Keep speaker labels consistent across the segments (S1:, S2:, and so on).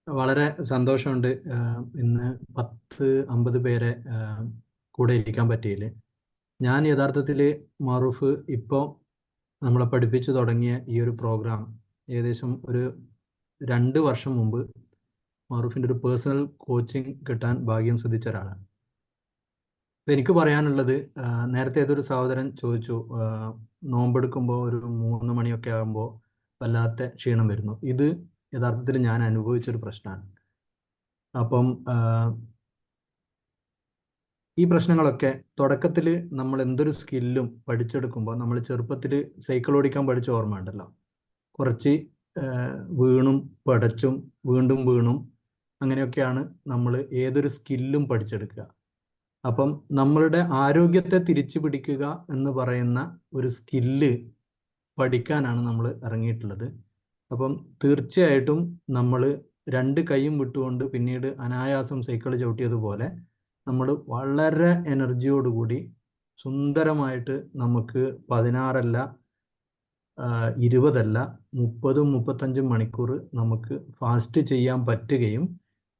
S1: വളരെ സന്തോഷമുണ്ട്. ഇന്ന് 50 പേരെ കൂടെ ഇരിക്കാൻ പറ്റിയില്ല. ഞാൻ യഥാർത്ഥത്തിൽ മാറൂഫ് ഇപ്പോൾ നമ്മളെ പഠിപ്പിച്ചു തുടങ്ങിയ ഈ ഒരു പ്രോഗ്രാം ഏകദേശം ഒരു 2 വർഷം മുമ്പ് മാറൂഫിൻ്റെ ഒരു പേഴ്സണൽ കോച്ചിങ് കിട്ടാൻ ഭാഗ്യം സിദ്ധിച്ച ഒരാളാണ്. അപ്പം എനിക്ക് പറയാനുള്ളത്, നേരത്തെ ഏതൊരു സഹോദരൻ ചോദിച്ചു, നോമ്പെടുക്കുമ്പോൾ ഒരു 3 മണിയൊക്കെ ആകുമ്പോൾ വല്ലാത്ത ക്ഷീണം വരുന്നു. ഇത് യഥാർത്ഥത്തിൽ ഞാൻ അനുഭവിച്ചൊരു പ്രശ്നമാണ്. അപ്പം ഈ പ്രശ്നങ്ങളൊക്കെ തുടക്കത്തിൽ നമ്മൾ എന്തൊരു സ്കില്ലും പഠിച്ചെടുക്കുമ്പോൾ, നമ്മൾ ചെറുപ്പത്തിൽ സൈക്കിൾ ഓടിക്കാൻ പഠിച്ച ഓർമ്മ ഉണ്ടല്ലോ, കുറച്ച് വീണും പടച്ചും വീണ്ടും വീണും അങ്ങനെയൊക്കെയാണ് നമ്മൾ ഏതൊരു സ്കില്ലും പഠിച്ചെടുക്കുക. അപ്പം നമ്മളുടെ ആരോഗ്യത്തെ തിരിച്ചു പിടിക്കുക എന്ന് പറയുന്ന ഒരു സ്കില്ല് പഠിക്കാനാണ് നമ്മൾ ഇറങ്ങിയിട്ടുള്ളത്. അപ്പം തീർച്ചയായിട്ടും നമ്മൾ 2 കൈയും വിട്ടുകൊണ്ട് പിന്നീട് അനായാസം സൈക്കിൾ ചവിട്ടിയതുപോലെ നമ്മൾ വളരെ എനർജിയോടുകൂടി സുന്ദരമായിട്ട് നമുക്ക് 16 അല്ല 20 അല്ല 30-35 മണിക്കൂർ നമുക്ക് ഫാസ്റ്റ് ചെയ്യാൻ പറ്റുകയും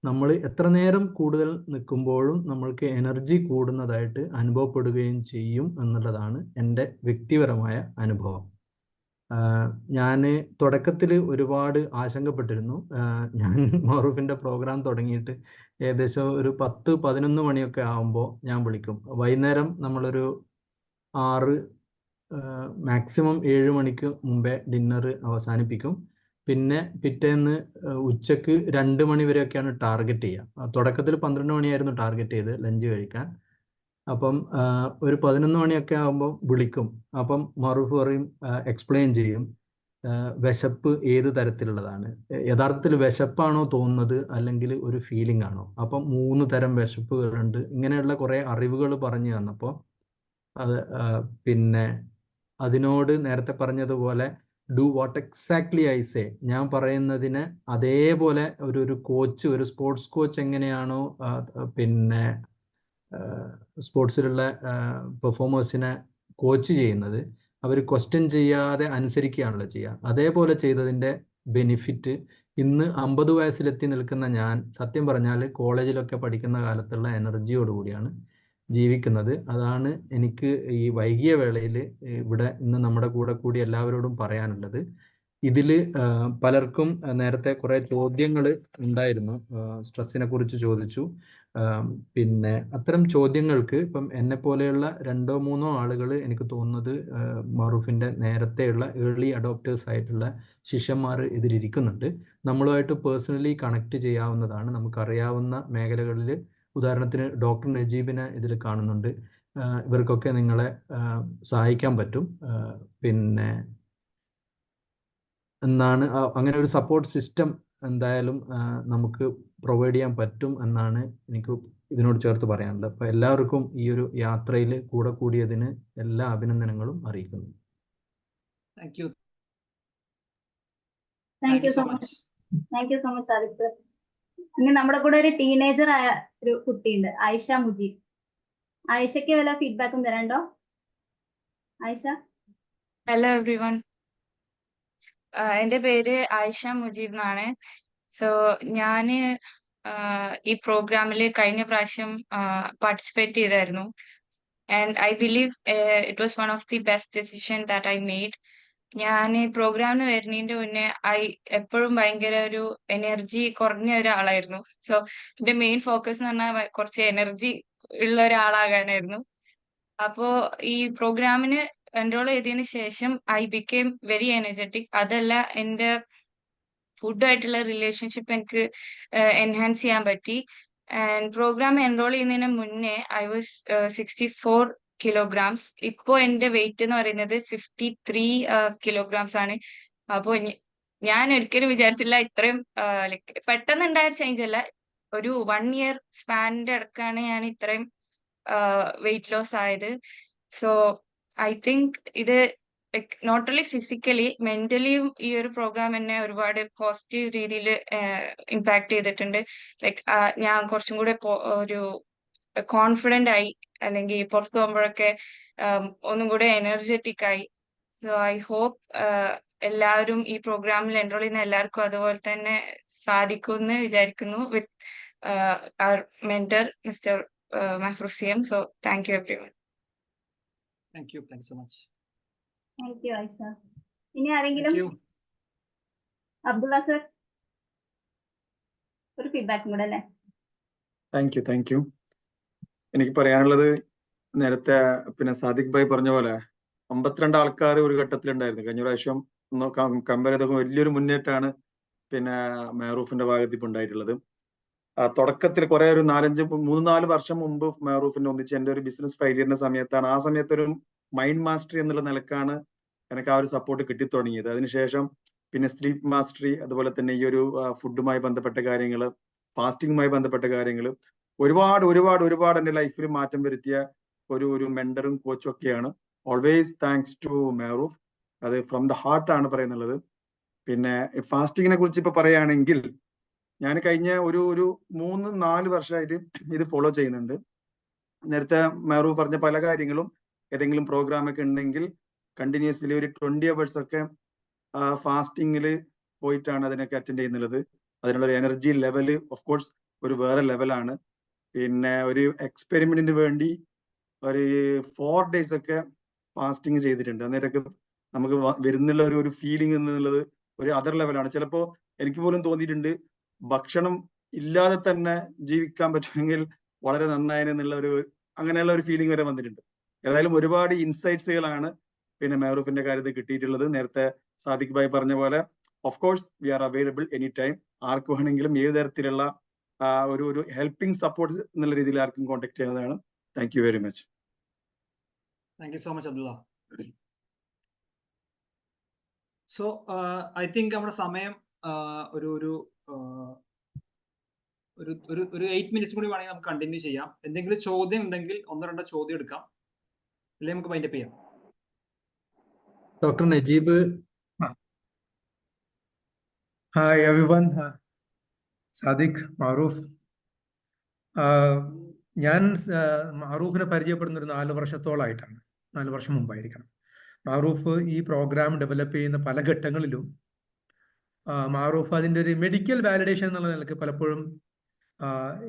S1: നമ്മൾ എത്ര നേരം കൂടുതൽ നിൽക്കുമ്പോഴും നമ്മൾക്ക് എനർജി കൂടുന്നതായിട്ട് അനുഭവപ്പെടുകയും ചെയ്യും എന്നുള്ളതാണ് എൻ്റെ വ്യക്തിപരമായ അനുഭവം. ഞാൻ തുടക്കത്തിൽ ഒരുപാട് ആശങ്കപ്പെട്ടിരുന്നു. ഞാൻ മാറൂഫിൻ്റെ പ്രോഗ്രാം തുടങ്ങിയിട്ട് ഏകദേശം ഒരു 10-11 മണിയൊക്കെ ആകുമ്പോൾ ഞാൻ വിളിക്കും. വൈകുന്നേരം നമ്മളൊരു 6 മാക്സിമം 7 മണിക്ക് മുമ്പേ ഡിന്നർ അവസാനിപ്പിക്കും. പിന്നെ പിറ്റേന്ന് ഉച്ചക്ക് 2 മണി വരെയൊക്കെയാണ് ടാർഗറ്റ് ചെയ്യുക. തുടക്കത്തിൽ 12 മണിയായിരുന്നു ടാർഗറ്റ് ചെയ്ത് ലഞ്ച് കഴിക്കാൻ. അപ്പം ഒരു 11 മണിയൊക്കെ ആകുമ്പോൾ വിളിക്കും. അപ്പം മാറൂഫ് പറയും, എക്സ്പ്ലെയിൻ ചെയ്യും വിശപ്പ് ഏത് തരത്തിലുള്ളതാണ്, യഥാർത്ഥത്തിൽ വിശപ്പാണോ തോന്നുന്നത് അല്ലെങ്കിൽ ഒരു ഫീലിംഗ് ആണോ. അപ്പം 3 തരം വിശപ്പുകളുണ്ട്. ഇങ്ങനെയുള്ള കുറേ അറിവുകൾ പറഞ്ഞു തന്നപ്പോൾ അത് പിന്നെ അതിനോട് നേരത്തെ പറഞ്ഞതുപോലെ do what exactly I say, ഞാൻ പറയുന്നതിന് അതേപോലെ ഒരു കോച്ച്, ഒരു സ്പോർട്സ് കോച്ച് എങ്ങനെയാണോ പിന്നെ സ്പോർട്സിലുള്ള പെർഫോമേഴ്സിനെ കോച്ച് ചെയ്യുന്നത്, അവർ ക്വസ്റ്റ്യൻ ചെയ്യാതെ അനുസരിക്കുകയാണല്ലോ ചെയ്യുക. അതേപോലെ ചെയ്തതിൻ്റെ ബെനിഫിറ്റ് ഇന്ന് 50 വയസ്സിലെത്തി നിൽക്കുന്ന ഞാൻ സത്യം പറഞ്ഞാൽ കോളേജിലൊക്കെ പഠിക്കുന്ന കാലത്തുള്ള എനർജിയോടുകൂടിയാണ് ജീവിക്കുന്നത്. അതാണ് എനിക്ക് ഈ വൈകിയ വേളയിൽ ഇവിടെ ഇന്ന് നമ്മുടെ കൂടെ കൂടി എല്ലാവരോടും പറയാനുള്ളത്. ഇതിൽ പലർക്കും നേരത്തെ കുറേ ചോദ്യങ്ങൾ ഉണ്ടായിരുന്നു, സ്ട്രെസ്സിനെ കുറിച്ച് ചോദിച്ചു. പിന്നെ അത്തരം ചോദ്യങ്ങൾക്ക് ഇപ്പം എന്നെ പോലെയുള്ള 2-3 ആളുകൾ, എനിക്ക് തോന്നുന്നത് മാറൂഫിൻ്റെ നേരത്തെയുള്ള ഏർലി അഡോപ്റ്റേഴ്സ് ആയിട്ടുള്ള ശിഷ്യന്മാർ ഇതിലിരിക്കുന്നുണ്ട്. നമ്മളുമായിട്ട് പേഴ്സണലി കണക്ട് ചെയ്യാവുന്നതാണ്. നമുക്കറിയാവുന്ന മേഖലകളിൽ, ഉദാഹരണത്തിന് ഡോക്ടർ നജീബിനെ ഇതിൽ കാണുന്നുണ്ട്. ഇവർക്കൊക്കെ നിങ്ങളെ സഹായിക്കാൻ പറ്റും. പിന്നെ എന്നാണ് അങ്ങനെ ഒരു സപ്പോർട്ട് സിസ്റ്റം എന്തായാലും നമുക്ക് പ്രൊവൈഡ് ചെയ്യാൻ പറ്റും എന്നാണ് എനിക്ക് ഇതിനോട് ചേർത്ത് പറയാനുള്ളത്. അപ്പോൾ എല്ലാവർക്കും ഈ ഒരു യാത്രയിൽ കൂടെ കൂടിയതിന് എല്ലാ അഭിനന്ദനങ്ങളും അറിയിക്കുന്നു.
S2: Thank you
S3: so much. Thank you so much Aditya. ഇനി നമ്മുടെ കൂടെ ഒരു ടീനേജർ ആയ ഒരു കുട്ടിയുണ്ട്, ആയിഷ മുജീബ്. ആയിഷയ്ക്ക് വല്ല ഫീഡ്ബാക്കും തരാണ്ടോ? ആയിഷ.
S4: ഹലോ എവ്രിവൺ, എൻ്റെ പേര് ആയിഷ മുജീബ് എന്നാണ്. സോ ഞാന് ഈ പ്രോഗ്രാമിൽ കഴിഞ്ഞ പ്രാവശ്യം പാർട്ടിസിപ്പേറ്റ് ചെയ്തായിരുന്നു. And I believe it was one of the best decision that I made. ഞാൻ പ്രോഗ്രാമിന് വരുന്നതിന്റെ മുന്നേ എപ്പോഴും ഭയങ്കര ഒരു എനർജി കുറഞ്ഞ ഒരാളായിരുന്നു. സോ എന്റെ മെയിൻ ഫോക്കസ് എന്ന് പറഞ്ഞാൽ കുറച്ച് എനർജി ഉള്ള ഒരാളാകാനായിരുന്നു. അപ്പോ ഈ പ്രോഗ്രാമിന് എൻറോൾ ചെയ്തതിന് ശേഷം ഐ ബിക്കേം വെരി എനർജറ്റിക്. അതല്ല, എൻ്റെ ഫുഡായിട്ടുള്ള റിലേഷൻഷിപ്പ് എനിക്ക് എൻഹാൻസ് ചെയ്യാൻ പറ്റി. ആൻഡ് പ്രോഗ്രാം എൻറോൾ ചെയ്യുന്നതിന് മുന്നേ ഐ വാസ് 64 kilograms. ഇപ്പോ എൻ്റെ വെയിറ്റ് എന്ന് പറയുന്നത് 53 kilograms ആണ്. അപ്പോ ഞാൻ ഒരിക്കലും വിചാരിച്ചില്ല ഇത്രയും പെട്ടെന്ന് ഉണ്ടായ ചേഞ്ച് അല്ല, ഒരു 1 year സ്പാനിന്റെ ഇടക്കാണ് ഞാൻ ഇത്രയും വെയിറ്റ് ലോസ് ആയത്. സോ ഐ തിങ്ക് ഇത് നോട്ട് ഓൺലി ഫിസിക്കലി, മെന്റലിയും ഈ ഒരു പ്രോഗ്രാം എന്നെ ഒരുപാട് പോസിറ്റീവ് രീതിയിൽ ഇമ്പാക്ട് ചെയ്തിട്ടുണ്ട്. ലൈക്ക് ഞാൻ കുറച്ചും കൂടെ ഒരു കോൺഫിഡന്റ് ആയി, അല്ലെങ്കിൽ പുറത്തു പോകുമ്പോഴൊക്കെ ഒന്നും കൂടെ എനർജറ്റിക് ആയി. സോ ഐ ഹോപ്പ് എല്ലാവരും ഈ പ്രോഗ്രാമിൽ എൻറോൾ ചെയ്യുന്ന എല്ലാവർക്കും അതുപോലെ തന്നെ സാധിക്കുമെന്ന് വിചാരിക്കുന്നു with our mentor mister Mehroof CM. So thank you everyone.
S2: Thank you so much.
S3: Thank you Ayisha. ഇനി ആരെങ്കിലും?
S2: Thank you.
S3: അബ്ദുള്ള സർ, ഒരു ഫീഡ്ബാക്കും കൂടെ അല്ലേ?
S5: Thank you. എനിക്ക് പറയാനുള്ളത്, നേരത്തെ സാദിഖ് ഭായി പറഞ്ഞ പോലെ 52 ആൾക്കാർ ഒരു ഘട്ടത്തിലുണ്ടായിരുന്നു. കഴിഞ്ഞ പ്രാവശ്യം കമ്പയർ ചെയ്തൊക്കെ വലിയൊരു മുന്നേറ്റമാണ് മെഹറൂഫിന്റെ ഭാഗത്ത് ഇപ്പൊ ഉണ്ടായിട്ടുള്ളത്. തുടക്കത്തിൽ കുറെ ഒരു 3-4 വർഷം മുമ്പ് മെഹറൂഫിന്റെ ഒന്നിച്ച് എന്റെ ഒരു ബിസിനസ് ഫെയിലിയറിന്റെ സമയത്താണ്. ആ സമയത്ത് ഒരു മൈൻഡ് മാസ്റ്ററി എന്നുള്ള നിലക്കാണ് എനിക്ക് ആ ഒരു സപ്പോർട്ട് കിട്ടി തുടങ്ങിയത്. അതിനുശേഷം സ്ലീപ്പ് മാസ്റ്ററി, അതുപോലെ തന്നെ ഈ ഒരു ഫുഡുമായി ബന്ധപ്പെട്ട കാര്യങ്ങൾ, ഫാസ്റ്റിങ്ങുമായി ബന്ധപ്പെട്ട കാര്യങ്ങൾ, ഒരുപാട് എന്റെ ലൈഫിൽ മാറ്റം വരുത്തിയ ഒരു മെന്ററും കോച്ചും ഒക്കെയാണ്. Always thanks to Mehroof. അത് ഫ്രം ദ ഹാർട്ട് ആണ് പറയുന്നുള്ളത്. ഫാസ്റ്റിങ്ങിനെ കുറിച്ച് ഇപ്പൊ പറയുകയാണെങ്കിൽ, ഞാൻ കഴിഞ്ഞ ഒരു 3-4 വർഷമായിട്ട് ഇത് ഫോളോ ചെയ്യുന്നുണ്ട്. നേരത്തെ മെഹറൂഫ് പറഞ്ഞ പല കാര്യങ്ങളും, ഏതെങ്കിലും പ്രോഗ്രാം ഒക്കെ ഉണ്ടെങ്കിൽ കണ്ടിന്യൂസ്ലി ഒരു 20 hours ഒക്കെ ഫാസ്റ്റിങ്ങിൽ പോയിട്ടാണ് അതിനൊക്കെ അറ്റൻഡ് ചെയ്യുന്നത്. അതിനുള്ള ഒരു എനർജി ലെവല് ഓഫ് കോഴ്സ് ഒരു വേറെ ലെവലാണ്. ഒരു എക്സ്പെരിമെന്റിന് വേണ്ടി ഒരു 4 days ഒക്കെ ഫാസ്റ്റിംഗ് ചെയ്തിട്ടുണ്ട്. അന്നേരമൊക്കെ നമുക്ക് വരുന്നുള്ള ഒരു ഫീലിംഗ് എന്നുള്ളത് ഒരു അതർ ലെവലാണ്. ചിലപ്പോ എനിക്ക് പോലും തോന്നിയിട്ടുണ്ട്, ഭക്ഷണം ഇല്ലാതെ തന്നെ ജീവിക്കാൻ പറ്റുമെങ്കിൽ വളരെ നന്നായെന്നുള്ള അങ്ങനെയുള്ള ഒരു ഫീലിംഗ് വരെ വന്നിട്ടുണ്ട്. ഏതായാലും ഒരുപാട് ഇൻസൈറ്റ്സുകളാണ് മെഹറൂഫിന്റെ കാര്യത്തിൽ കിട്ടിയിട്ടുള്ളത്. നേരത്തെ സാദിഖ് ഭായി പറഞ്ഞ പോലെ of course we are available any time. ആർക്ക് വേണമെങ്കിലും ഏത് തരത്തിലുള്ള ഒരു ഹെൽപ്പിംഗ് സപ്പോർട്ട് എന്നുള്ള രീതിയിൽ ആർക്കും കോൺടാക്ട് ചെയ്യുന്നതാണ്. Thank you very much.
S2: Thank you so much, Abdullah. So I think നമ്മുടെ സമയം ഒരു 8 minutes കൂടി വേണമെങ്കിൽ നമുക്ക് കണ്ടിന്യൂ ചെയ്യാം. എന്തെങ്കിലും ചോദ്യം ഉണ്ടെങ്കിൽ 1-2 ചോദ്യം എടുക്കാം, അല്ലെങ്കിൽ നമുക്ക് വൈൻഡപ്പ് ചെയ്യാം.
S1: Doctor Najeeb.
S6: Hi everyone. Sadiq, Maroof. ഞാൻ മാറൂഫിനെ പരിചയപ്പെടുന്ന ഒരു 4 വർഷത്തോളമായിട്ടാണ്. 4 വർഷം മുമ്പായിരിക്കണം. മാറൂഫ് ഈ പ്രോഗ്രാം ഡെവലപ്പ് ചെയ്യുന്ന പല ഘട്ടങ്ങളിലും മാറൂഫ് അതിൻ്റെ ഒരു മെഡിക്കൽ വാലിഡേഷൻ എന്നുള്ള നിലയ്ക്ക് പലപ്പോഴും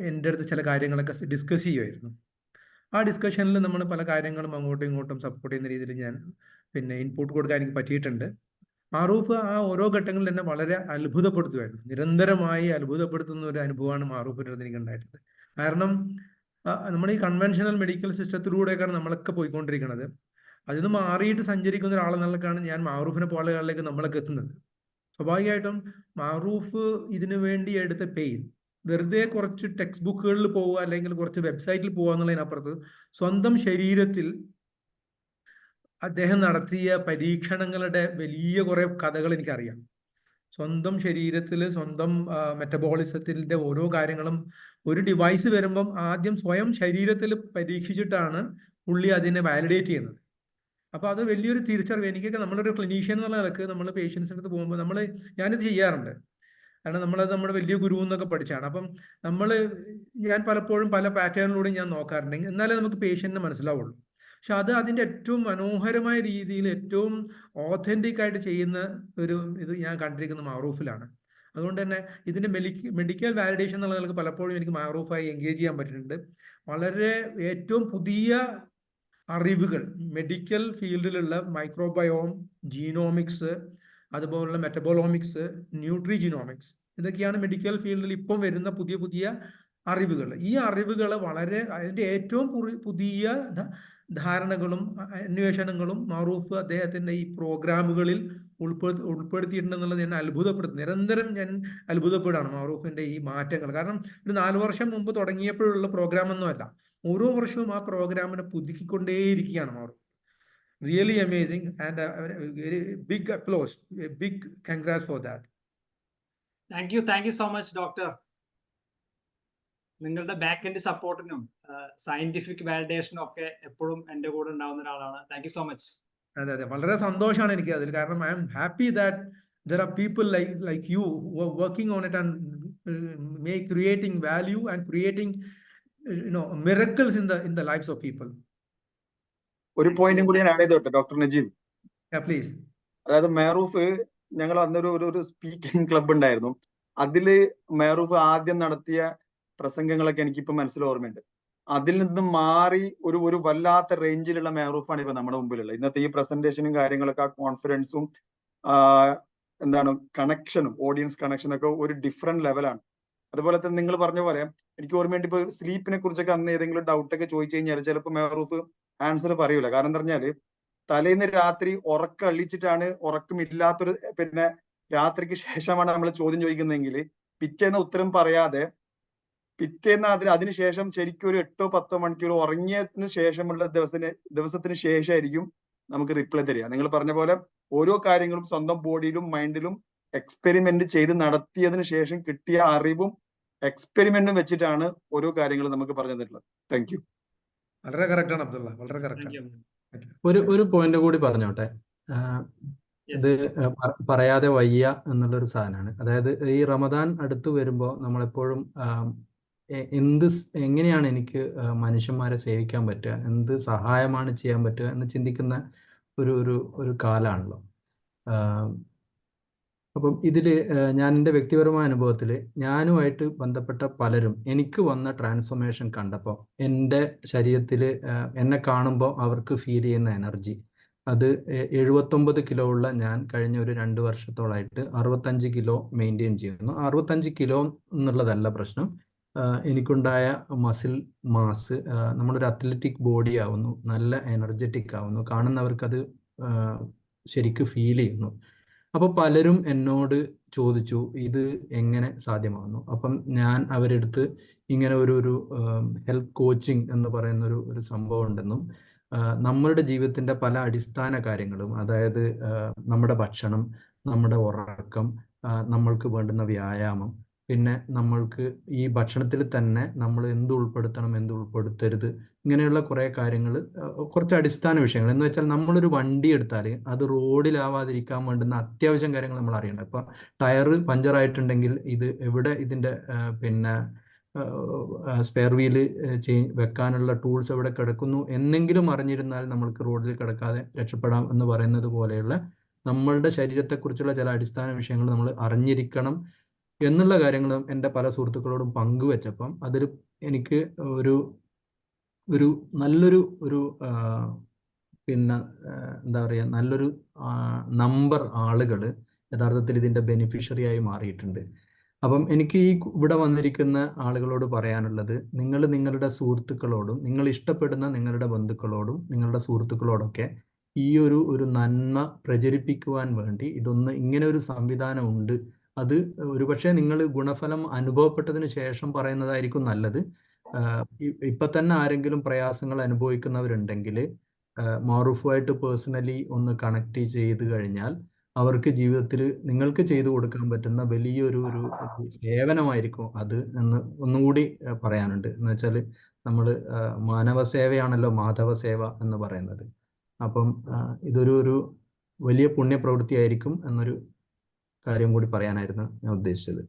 S6: എൻ്റെ അടുത്ത് ചില കാര്യങ്ങളൊക്കെ ഡിസ്കസ് ചെയ്യുമായിരുന്നു. ആ ഡിസ്കഷനിൽ നമ്മൾ പല കാര്യങ്ങളും അങ്ങോട്ടും ഇങ്ങോട്ടും സപ്പോർട്ട് ചെയ്യുന്ന രീതിയിൽ ഞാൻ ഇൻപുട്ട് കൊടുക്കാൻ എനിക്ക് പറ്റിയിട്ടുണ്ട്. മാറൂഫ് ആ ഓരോ ഘട്ടങ്ങളിൽ എന്നെ വളരെ അത്ഭുതപ്പെടുത്തുമായിരുന്നു. നിരന്തരമായി അത്ഭുതപ്പെടുത്തുന്ന ഒരു അനുഭവമാണ് മാറൂഫിൻ്റെ അടുത്ത് എനിക്ക് ഉണ്ടായിട്ടുള്ളത്. കാരണം നമ്മൾ ഈ കൺവെൻഷണൽ മെഡിക്കൽ സിസ്റ്റത്തിലൂടെയൊക്കെയാണ് നമ്മളൊക്കെ പോയിക്കൊണ്ടിരിക്കുന്നത്. അതിൽ നിന്ന് മാറിയിട്ട് സഞ്ചരിക്കുന്ന ഒരാളെന്നുള്ളതാണ് ഞാൻ മാറൂഫിനെ പോലെ ആളിലേക്ക് നമ്മളൊക്കെ എത്തുന്നത്. സ്വാഭാവികമായിട്ടും മാറൂഫ് ഇതിനു വേണ്ടി എടുത്ത പെയിൻ വെറുതെ കുറച്ച് ടെക്സ്റ്റ് ബുക്കുകളിൽ പോവുക അല്ലെങ്കിൽ കുറച്ച് വെബ്സൈറ്റിൽ പോവുക എന്നുള്ളതിനപ്പുറത്ത് സ്വന്തം ശരീരത്തിൽ അദ്ദേഹം നടത്തിയ പരീക്ഷണങ്ങളുടെ വലിയ കുറെ കഥകൾ എനിക്കറിയാം. സ്വന്തം ശരീരത്തിൽ സ്വന്തം മെറ്റബോളിസത്തിൻ്റെ ഓരോ കാര്യങ്ങളും ഒരു ഡിവൈസ് വരുമ്പം ആദ്യം സ്വയം ശരീരത്തിൽ പരീക്ഷിച്ചിട്ടാണ് പുള്ളി അതിനെ വാലിഡേറ്റ് ചെയ്യുന്നത്. അപ്പോൾ അത് വലിയൊരു തിരിച്ചറിവ്. എനിക്കൊക്കെ നമ്മളൊരു ക്ലിനീഷ്യൻ എന്നുള്ള നിലക്ക് നമ്മൾ പേഷ്യൻസിൻ്റെ അടുത്ത് പോകുമ്പോൾ ഞാനിത് ചെയ്യാറുണ്ട്. കാരണം നമ്മളത് നമ്മുടെ വലിയ ഗുരു എന്നൊക്കെ പഠിച്ചാണ്. അപ്പം ഞാൻ പലപ്പോഴും പല പാറ്റേണിലൂടെ ഞാൻ നോക്കാറുണ്ട്, എന്നാലേ നമുക്ക് പേഷ്യൻറ്റിനെ മനസ്സിലാവുള്ളൂ. പക്ഷെ അതിൻ്റെ ഏറ്റവും മനോഹരമായ രീതിയിൽ ഏറ്റവും ഓഥൻറ്റിക് ആയിട്ട് ചെയ്യുന്ന ഇത് ഞാൻ കണ്ടിരിക്കുന്ന മാറൂഫിലാണ്. അതുകൊണ്ട് തന്നെ ഇതിൻ്റെ മെഡിക്കൽ വാലിഡേഷൻ എന്നുള്ള നിലക്ക് പലപ്പോഴും എനിക്ക് മാറൂഫായി എൻഗേജ് ചെയ്യാൻ പറ്റുന്നുണ്ട്. വളരെ ഏറ്റവും പുതിയ അറിവുകൾ മെഡിക്കൽ ഫീൽഡിലുള്ള മൈക്രോബയോം, ജീനോമിക്സ്, അതുപോലുള്ള മെറ്റബോളോമിക്സ്, ന്യൂട്രിജിനോമിക്സ്, ഇതൊക്കെയാണ് മെഡിക്കൽ ഫീൽഡിൽ ഇപ്പം വരുന്ന പുതിയ പുതിയ അറിവുകൾ. ഈ അറിവുകൾ വളരെ അതിൻ്റെ ഏറ്റവും പുതിയ ധാരണകളും അന്വേഷണങ്ങളും മാറൂഫ് അദ്ദേഹത്തിൻ്റെ ഈ പ്രോഗ്രാമുകളിൽ ഉൾപ്പെടുത്തിയിട്ടുണ്ടെന്നുള്ളത് എന്നെ അത്ഭുതപ്പെടുത്തും. നിരന്തരം ഞാൻ അത്ഭുതപ്പെടുകയാണ് മാറൂഫിൻ്റെ ഈ മാറ്റങ്ങൾ. കാരണം ഒരു 4 വർഷം മുമ്പ് തുടങ്ങിയപ്പോഴുള്ള പ്രോഗ്രാമൊന്നുമല്ല, ഓരോ വർഷവും ആ പ്രോഗ്രാമിനെ പുതുക്കിക്കൊണ്ടേയിരിക്കുകയാണ് മാറൂഫ്. Really amazing and a very big applause, a big congrats for that.
S2: Thank you so much, Doctor. നിങ്ങളുടെ ബാക്ക് എൻഡ് സപ്പോർട്ടിനും സയന്റിഫിക് വാലിഡേഷനും ഒക്കെ എപ്പോഴും എൻ്റെ കൂടെ ഉണ്ടാവുന്ന ഒരാളാണ്. Thank you so much.
S6: അതെ, വളരെ സന്തോഷമാണ് എനിക്ക് അതിൽ. കാരണം I am happy that there are people like you who are working on it and creating value and creating miracles in the lives of people.
S5: ഒരു പോയിന്റും കൂടി ഞാൻ ആഡ് ചെയ്തോട്ടെ ഡോക്ടർ നജീബ്.
S6: Yeah, please.
S5: അതായത് മെഹറൂഫ്, ഞങ്ങൾ അന്നൊരു ഒരു സ്പീക്കിംഗ് ക്ലബ് ഉണ്ടായിരുന്നു. അതില് മെഹറൂഫ് ആദ്യം നടത്തിയ പ്രസംഗങ്ങളൊക്കെ എനിക്കിപ്പോ മനസ്സിൽ ഓർമ്മയുണ്ട്. അതിൽ നിന്ന് മാറി ഒരു വല്ലാത്ത റേഞ്ചിലുള്ള മെഹറൂഫാണ് ഇപ്പൊ നമ്മുടെ മുമ്പിലുള്ളത്. ഇന്നത്തെ ഈ പ്രസന്റേഷനും കാര്യങ്ങളൊക്കെ, ആ കോൺഫിഡൻസും എന്താണ് കണക്ഷനും, ഓഡിയൻസ് കണക്ഷനൊക്കെ ഒരു ഡിഫറെന്റ് ലെവലാണ്. അതുപോലെ തന്നെ നിങ്ങൾ പറഞ്ഞ പോലെ എനിക്ക് ഓർമ്മയുണ്ട്, ഇപ്പൊ സ്ലീപ്പിനെ കുറിച്ചൊക്കെ അന്ന് ഏതെങ്കിലും ഡൗട്ടൊക്കെ ചോദിച്ചു കഴിഞ്ഞാൽ ചിലപ്പോൾ മെഹറൂഫ് ആൻസർ പറയൂല. കാരണം എന്താ പറഞ്ഞാല് തലേന്ന് രാത്രി ഉറക്കളിച്ചിട്ടാണ്, ഉറക്കമില്ലാത്തൊരു പിന്നെ രാത്രിക്ക് ശേഷമാണ് നമ്മൾ ചോദ്യം ചോദിക്കുന്നതെങ്കിൽ പിറ്റേന്ന് ഉത്തരം പറയാതെ പിറ്റേന്ന് അതിനുശേഷം ശരിക്കും ഒരു 8-10 മണിക്കൂർ ഉറങ്ങിയതിന് ശേഷമുള്ള ദിവസത്തിന് ശേഷമായിരിക്കും നമുക്ക് റിപ്ലൈ തരിക. നിങ്ങൾ പറഞ്ഞ പോലെ ഓരോ കാര്യങ്ങളും സ്വന്തം ബോഡിയിലും മൈൻഡിലും എക്സ്പെരിമെന്റ് ചെയ്ത് നടത്തിയതിനു ശേഷം കിട്ടിയ അറിവും എക്സ്പെരിമെന്റും വെച്ചിട്ടാണ് ഓരോ കാര്യങ്ങളും നമുക്ക് പറഞ്ഞു തരുന്നത്. Thank you.
S6: വളരെ കറക്റ്റാണ് അബ്ദുള്ള, വളരെ
S2: താങ്ക്
S6: കറക്റ്റാണ്.
S2: യു.
S1: ഒരു പോയിന്റ് കൂടി പറഞ്ഞോട്ടെ. ഇത് പറയാതെ വയ്യ എന്നുള്ളൊരു സാധനമാണ്. അതായത് ഈ റമദാൻ അടുത്ത് വരുമ്പോൾ നമ്മളെപ്പോഴും എങ്ങനെയാണ് എനിക്ക് മനുഷ്യന്മാരെ സേവിക്കാൻ പറ്റുക, എന്ത് സഹായമാണ് ചെയ്യാൻ പറ്റുക എന്ന് ചിന്തിക്കുന്ന ഒരു കാലമാണല്ലോ. അപ്പം ഇതിൽ ഞാൻ എൻ്റെ വ്യക്തിപരമായ അനുഭവത്തിൽ ഞാനുമായിട്ട് ബന്ധപ്പെട്ട പലരും എനിക്ക് വന്ന ട്രാൻസ്ഫോർമേഷൻ കണ്ടപ്പോൾ എൻ്റെ ശരീരത്തിൽ എന്നെ കാണുമ്പോൾ അവർക്ക് ഫീൽ ചെയ്യുന്ന എനർജി, അത് 79 കിലോ ഉള്ള ഞാൻ കഴിഞ്ഞ ഒരു 2 വർഷത്തോളായിട്ട് 65 കിലോ മെയിൻറ്റെയിൻ ചെയ്യുന്നു. 65 കിലോ എന്നുള്ളതല്ല പ്രശ്നം. എനിക്കുണ്ടായ മസിൽ മാസ്, നമ്മളൊരു അത്ലറ്റിക് ബോഡി ആവുന്നു, നല്ല എനർജറ്റിക് ആവുന്നു, കാണുന്നവർക്കത് ശരിക്കും ഫീൽ ചെയ്യുന്നു. അപ്പോൾ പലരും എന്നോട് ചോദിച്ചു ഇത് എങ്ങനെ സാധ്യമാകുന്നു. അപ്പം ഞാൻ അവരെടുത്ത് ഇങ്ങനെ ഒരു ഹെൽത്ത് കോച്ചിങ് എന്ന് പറയുന്ന ഒരു സംഭവം ഉണ്ടെന്നും നമ്മളുടെ ജീവിതത്തിൻ്റെ പല അടിസ്ഥാന കാര്യങ്ങളും, അതായത് നമ്മുടെ ഭക്ഷണം, നമ്മുടെ ഉറക്കം, നമ്മൾക്ക് വേണ്ടുന്ന വ്യായാമം, പിന്നെ നമ്മൾക്ക് ഈ ഭക്ഷണത്തിൽ തന്നെ നമ്മൾ എന്ത് ഉൾപ്പെടുത്തണം എന്ത് ഉൾപ്പെടുത്തരുത്, ഇങ്ങനെയുള്ള കുറേ കാര്യങ്ങൾ, കുറച്ച് അടിസ്ഥാന വിഷയങ്ങൾ. എന്ന് വെച്ചാൽ നമ്മളൊരു വണ്ടി എടുത്താൽ അത് റോഡിലാവാതിരിക്കാൻ വേണ്ടുന്ന അത്യാവശ്യം കാര്യങ്ങൾ നമ്മൾ അറിയണം. ഇപ്പോൾ ടയർ പഞ്ചറായിട്ടുണ്ടെങ്കിൽ ഇത് എവിടെ ഇതിൻ്റെ പിന്നെ സ്പെയർ വീല് വെക്കാനുള്ള ടൂൾസ് എവിടെ കിടക്കുന്നു എന്നെങ്കിലും അറിഞ്ഞിരുന്നാൽ നമ്മൾക്ക് റോഡിൽ കിടക്കാതെ രക്ഷപ്പെടാം എന്ന് പറയുന്നത് പോലെയുള്ള നമ്മളുടെ ശരീരത്തെക്കുറിച്ചുള്ള ചില അടിസ്ഥാന വിഷയങ്ങൾ നമ്മൾ അറിഞ്ഞിരിക്കണം എന്നുള്ള കാര്യങ്ങളും എൻ്റെ പല സുഹൃത്തുക്കളോടും പങ്കുവെച്ചപ്പം അതിൽ എനിക്ക് ഒരു നല്ലൊരു പിന്നെ എന്താ പറയുക, നല്ലൊരു നമ്പർ ആളുകൾ യഥാർത്ഥത്തിൽ ഇതിൻ്റെ ബെനിഫിഷ്യറി ആയി മാറിയിട്ടുണ്ട്. അപ്പം എനിക്ക് ഈ ഇവിടെ വന്നിരിക്കുന്ന ആളുകളോട് പറയാനുള്ളത്, നിങ്ങൾ നിങ്ങളുടെ സുഹൃത്തുക്കളോടും, നിങ്ങൾ ഇഷ്ടപ്പെടുന്ന നിങ്ങളുടെ ബന്ധുക്കളോടും നിങ്ങളുടെ സുഹൃത്തുക്കളോടൊക്കെ ഈ ഒരു നന്മ പ്രചരിപ്പിക്കുവാൻ വേണ്ടി ഇങ്ങനെ ഒരു സംവിധാനം ഉണ്ട്, അത് ഒരുപക്ഷെ നിങ്ങൾ ഗുണഫലം അനുഭവപ്പെട്ടതിന് ശേഷം പറയുന്നതായിരിക്കും നല്ലത്. ഇപ്പം തന്നെ ആരെങ്കിലും പ്രയാസങ്ങൾ അനുഭവിക്കുന്നവരുണ്ടെങ്കിൽ മാറൂഫുമായിട്ട് പേഴ്സണലി ഒന്ന് കണക്ട് ചെയ്ത് കഴിഞ്ഞാൽ അവർക്ക് ജീവിതത്തിൽ നിങ്ങൾക്ക് ചെയ്തു കൊടുക്കാൻ പറ്റുന്ന വലിയൊരു സേവനമായിരിക്കും അത് എന്ന് ഒന്നുകൂടി പറയാനുണ്ട്. എന്ന് വെച്ചാൽ നമ്മൾ മാനവ സേവയാണല്ലോ മാധവ സേവ എന്ന് പറയുന്നത്. അപ്പം ഇതൊരു വലിയ പുണ്യപ്രവൃത്തിയായിരിക്കും എന്നൊരു കാര്യം കൂടി പറയാനായിരുന്നു ഞാൻ ഉദ്ദേശിച്ചത്.